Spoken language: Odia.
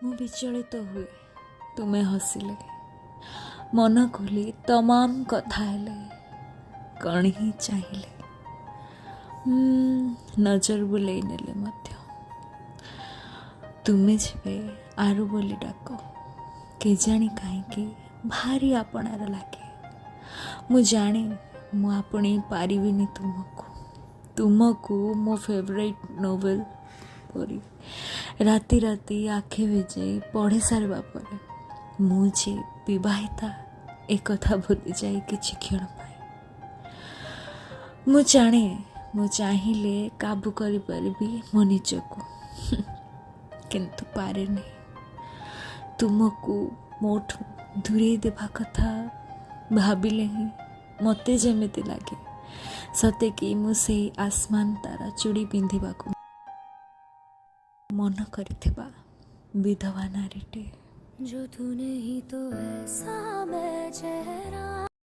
ମୁଁ ବିଚଳିତ ହୁଏ ତୁମେ ହସିଲେ, ମନ ଖୋଲି ତମାମ କଥା ହେଲେ, କ'ଣ ହିଁ ଚାହିଁଲେ, ନଜର ବୁଲେଇ ନେଲେ ମଧ୍ୟ। ତୁମେ ଯେବେ ଆରୁ ବୋଲି ଡାକ, କେଜାଣି କାହିଁକି ଭାରି ଆପଣାର ଲାଗେ। ମୁଁ ଜାଣେ ମୁଁ ଆପଣେଇ ପାରିବିନି ତୁମକୁ ମୋ ଫେଭରାଇଟ୍ ନୋଭେଲ ପରି ରାତି ରାତି ଆଖି ଭିଜେଇ ପଢ଼ି ସାରିବା ପରେ ମୁଁ ଯେ ବିବାହିତା ଏକଥା ଭୁଲିଯାଏ କିଛି କ୍ଷଣ ପାଇଁ। ମୁଁ ଜାଣେ ମୁଁ ଚାହିଁଲେ କାବୁ କରିପାରିବି ମୋ ନିଜକୁ, କିନ୍ତୁ ପାରେନି। ତୁମକୁ ମୋଠୁ ଦୂରେଇ ଦେବା କଥା ଭାବିଲେ ହିଁ ମୋତେ ଯେମିତି ଲାଗେ ସତେ କି ମୁଁ ସେଇ ଆସମାନ ତାରା ଚୁଡ଼ି ପିନ୍ଧିବାକୁ ମନ କରିଥିବା ବିଧବା ନାରୀଟେ। जो तू नहीं तो ऐसा मैं चेहरा